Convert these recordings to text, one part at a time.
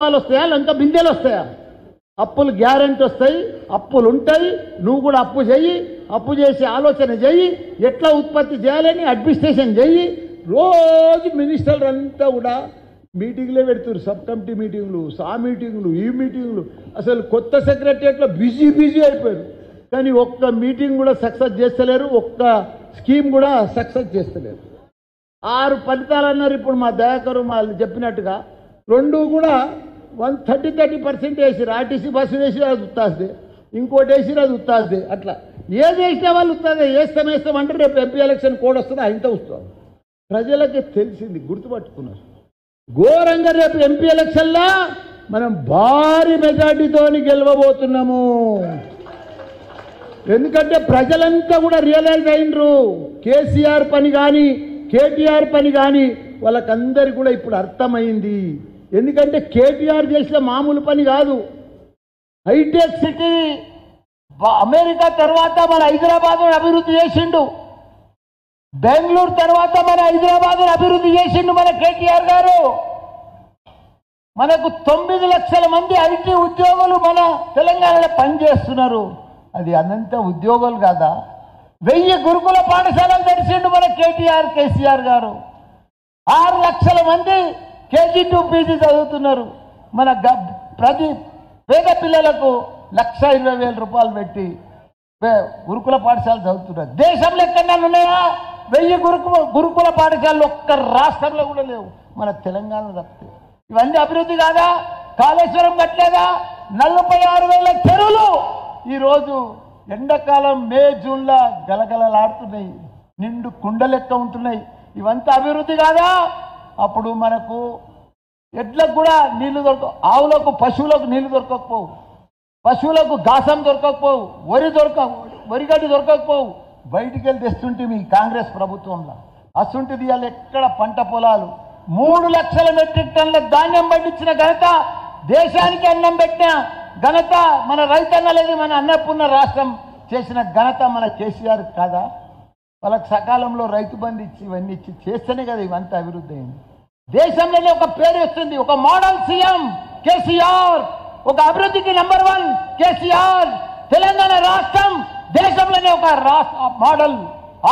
వస్తాయా లంక బిందెలు వస్తాయా? అప్పులు గ్యారెంటీ వస్తాయి, అప్పులు ఉంటాయి. నువ్వు కూడా అప్పు చెయ్యి, అప్పు చేసి ఆలోచన చెయ్యి, ఎట్లా ఉత్పత్తి చేయాలని అడ్మినిస్ట్రేషన్ చెయ్యి. రోజు మినిస్టర్లు అంతా కూడా మీటింగ్లే పెడుతున్నారు, సబ్ కమిటీ మీటింగ్లు, మీటింగ్లు, ఈ మీటింగ్లు. అసలు కొత్త సెక్రటరియట్లో బిజీ అయిపోయారు. కానీ ఒక్క మీటింగ్ కూడా సక్సెస్ చేస్తలేరు, ఒక్క స్కీమ్ కూడా సక్సెస్ చేస్తలేరు. 6 ఫలితాలు అన్నారు. ఇప్పుడు మా దయాకరు వాళ్ళు చెప్పినట్టుగా 2 కూడా 30% వేసిరు. ఆర్టీసీ బస్సు వేసి అది ఉత్తాస్తే, ఇంకోటి వేసిరు అది ఉత్తాస్తే. అట్లా ఏది వేసినా వాళ్ళు ఉత్తాదే. వేస్తాం అంటే రేపు ఎంపీ ఎలక్షన్ కోడ్ వస్తుంది, ఇంత వస్తుంది. ప్రజలకి తెలిసింది, గుర్తుపట్టుకున్నారు. ఘోరంగా రేపు ఎంపీ ఎలక్షన్లో మనం భారీ మెజార్టీతో గెలవబోతున్నాము. ఎందుకంటే ప్రజలంతా కూడా రియలైజ్ అయినరు. కేసీఆర్ పని కానీ కేటీఆర్ పని కానీ వాళ్ళకందరికీ కూడా ఇప్పుడు అర్థమైంది. ఎందుకంటే కేటీఆర్ చేసిన మామూలు పని కాదు. హైటెక్ సిటీ అమెరికా తర్వాత మన హైదరాబాద్ను అభివృద్ధి చేసిండు. బెంగళూరు తర్వాత మన హైదరాబాద్ను అభివృద్ధి చేసిండు మన కేటీఆర్ గారు. మనకు 9 లక్షల మంది ఐటీ ఉద్యోగులు మన తెలంగాణలో పనిచేస్తున్నారు. అది అనంత ఉద్యోగులు కాదా? 1000 గురుకుల పాఠశాలలు తెరిచిండు మన కేసీఆర్ గారు. 6 లక్షల మంది KG to PG చదువుతున్నారు. మన ప్రతి పేద పిల్లలకు 1,20,000 రూపాయలు పెట్టి గురుకుల పాఠశాలలు చదువుతున్నారు. దేశంలో ఎక్కడన్నా ఉన్నాయా 1000 గురుకుల పాఠశాలలు? ఒక్క రాష్ట్రంలో కూడా లేవు, మన తెలంగాణలో తప్పితే. ఇవన్నీ అభివృద్ధి కాదా? కాళేశ్వరం కట్టలేదా? 46,000 చెరువులు ఈరోజు ఎండాకాలం మే జూన్లో గలగలలాడుతున్నాయి, నిండు కుండ లెక్క ఉంటున్నాయి. ఇవంతా అభివృద్ధి కాదా? అప్పుడు మనకు ఎడ్లకు కూడా నీళ్లు దొరకవు, ఆవులకు పశువులకు నీళ్లు దొరకకపోవు, పశువులకు గాసం దొరకకపోవు, వరిగడ్డి దొరకకపోవు. బయటికి వెళ్ళి తెస్తుంటే మీ కాంగ్రెస్ ప్రభుత్వంలో అసుంటిది ఇవాళ ఎక్కడ పంట పొలాలు 3 లక్షల మెట్రిక్ టన్నుల ధాన్యం పండించిన ఘనత, దేశానికి అన్నం పెట్టిన ఘనత మన రైతన్నలేదు. మన అన్నపూర్ణ రాష్ట్రం చేసిన ఘనత మన కేసీఆర్ కాదా? వాళ్ళకి సకాలంలో రైతు బంధు ఇచ్చి ఇవన్నీ ఇచ్చి చేస్తేనే కదా ఇవంతా అభివృద్ధి అయింది. దేశంలోనే ఒక పేరు వస్తుంది, ఒక మోడల్ సీఎం కేసీఆర్, ఒక అభివృద్ధికి నెంబర్ 1 కేసీఆర్. తెలంగాణ రాష్ట్రం దేశంలోనే ఒక మోడల్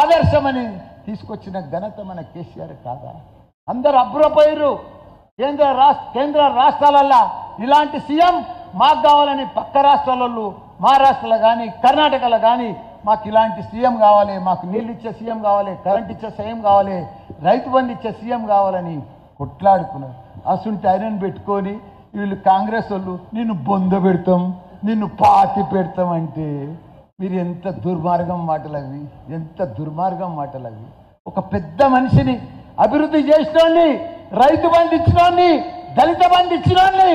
ఆదర్శం అని తీసుకొచ్చిన ఘనత మన కేసీఆర్ కాదా? అందరు అబ్బురపోయారు. కేంద్ర రాష్ట్రాలల్లో ఇలాంటి సీఎం మాకు కావాలని పక్క రాష్ట్రాలలో, మహారాష్ట్రలో కానీ కర్ణాటకలో కానీ మాకు ఇలాంటి సీఎం కావాలి, మాకు నీళ్ళు ఇచ్చే సీఎం కావాలి, కరెంట్ ఇచ్చే సీఎం కావాలి, రైతు బంధు ఇచ్చే సీఎం కావాలని కొట్లాడుకున్నారు. అసుంటి ఐరన్ పెట్టుకొని వీళ్ళు కాంగ్రెస్ వాళ్ళు నిన్ను బొంద పెడతాం, నిన్ను పాతి పెడతాం అంటే మీరు ఎంత దుర్మార్గం మాటలు అవి, ఎంత దుర్మార్గం మాటలు అవి. ఒక పెద్ద మనిషిని అభివృద్ధి చేసినోడిని, రైతు బంధు ఇచ్చినోడిని, దళిత బంధు ఇచ్చినోడిని,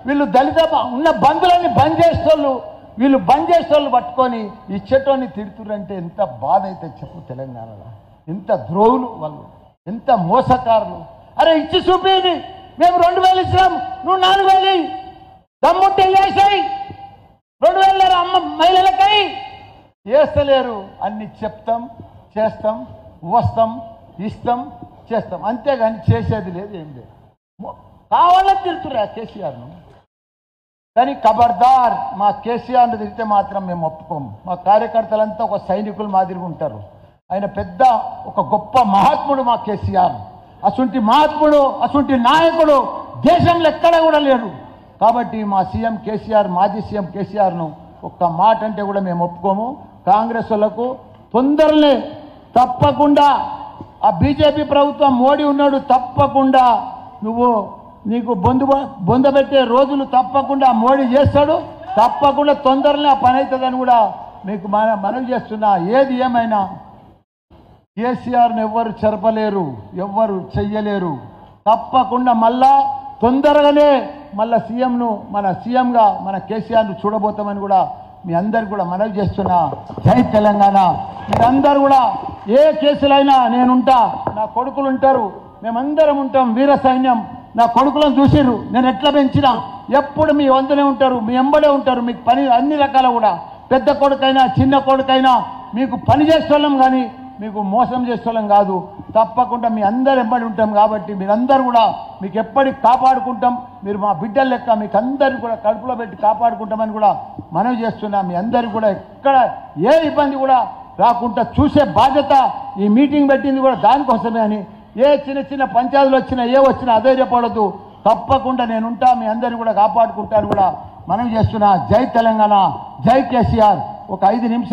వీళ్ళు దళిత ఉన్న బంధువులన్నీ బంద్ చేసేటోళ్ళు, వీళ్ళు బంద్ చేసేటోళ్ళు పట్టుకొని ఇచ్చేటోని తిడుతురంటే ఎంత బాధ అయితే చెప్పు. తెలంగాణలో ఎంత ద్రోహులు వాళ్ళు, ఎంత మోసకారులు. అరే ఇచ్చి చూపేది, మేము 2,000 ఇచ్చినాం, నువ్వు 4,000 దమ్ముంటే వేసాయి. 2,000 అమ్మ మహిళలకై వేస్తలేరు. అన్ని చెప్తాం, చేస్తాం, వస్తాం, ఇస్తాం, చేస్తాం, అంతేగాని చేసేది లేదు, ఏం లేదు. కావాలని తిడుతురా కేసీఆర్ను. కానీ ఖబర్దార్, మా కేసీఆర్ను తిరిగితే మాత్రం మేము ఒప్పుకోము. మా కార్యకర్తలంతా ఒక సైనికులు మాదిరిగా ఉంటారు. ఆయన పెద్ద ఒక గొప్ప మహాత్ముడు మా కేసీఆర్. అసుంటి మహాత్ముడు, అసుంటి నాయకుడు దేశంలో ఎక్కడ కూడా లేడు. కాబట్టి మా సీఎం కేసీఆర్, మాజీ సీఎం కేసీఆర్ను ఒక్క మాట అంటే కూడా మేము ఒప్పుకోము. కాంగ్రెస్ వాళ్ళకు తొందరలే తప్పకుండా ఆ బీజేపీ ప్రభుత్వం మోడీ ఉన్నాడు, తప్పకుండా నీకు బొందబెట్టే రోజులు తప్పకుండా మోడీ చేస్తాడు. తప్పకుండా తొందరలో ఆ పని అవుతుందని కూడా మీకు మనవి చేస్తున్నా. ఏది ఏమైనా కేసీఆర్ను ఎవ్వరు చెరపలేరు, ఎవ్వరు చెయ్యలేరు. తప్పకుండా మళ్ళా తొందరగానే మళ్ళా మన సీఎంగా మన కేసీఆర్ను చూడబోతామని కూడా మీ అందరికి కూడా మనవి చేస్తున్నా. జై తెలంగాణ. మీరందరూ కూడా ఏ కేసులైనా నేనుంటా, నా కొడుకులు ఉంటారు, మేమందరం ఉంటాం, వీర సైన్యం. నా కొడుకులను చూసిర్రు, నేను ఎట్లా పెంచినా, ఎప్పుడు మీ వంతునే ఉంటారు, మీ ఎంబడే ఉంటారు. మీకు పని అన్ని రకాల కూడా, పెద్ద కొడుకైనా చిన్న కొడుకైనా మీకు పని చేసేవాళ్ళం కానీ మీకు మోసం చేసేవాళ్ళం కాదు. తప్పకుండా మీ అందరు ఎప్పటి ఉంటాం కాబట్టి మీరందరూ కూడా మీకు ఎప్పటికి కాపాడుకుంటాం. మీరు మా బిడ్డల లెక్క మీకు అందరికీ కూడా కడుపులో పెట్టి కాపాడుకుంటామని కూడా మనవి చేస్తున్నాం. మీ అందరికీ కూడా ఎక్కడ ఏ ఇబ్బంది కూడా రాకుండా చూసే బాధ్యత ఈ మీటింగ్ పెట్టింది కూడా దానికోసమే అని. ఏ చిన్న చిన్న పంచాయతీలు వచ్చినా ఏ వచ్చినా అధైర్యపడద్దు, తప్పకుండా నేనుంటా, మీ అందరిని కూడా కాపాడుకుంటాను కూడా మనవి చేస్తున్నా. జై తెలంగాణ, జై కేసీఆర్. ఒక 5 నిమిషాలు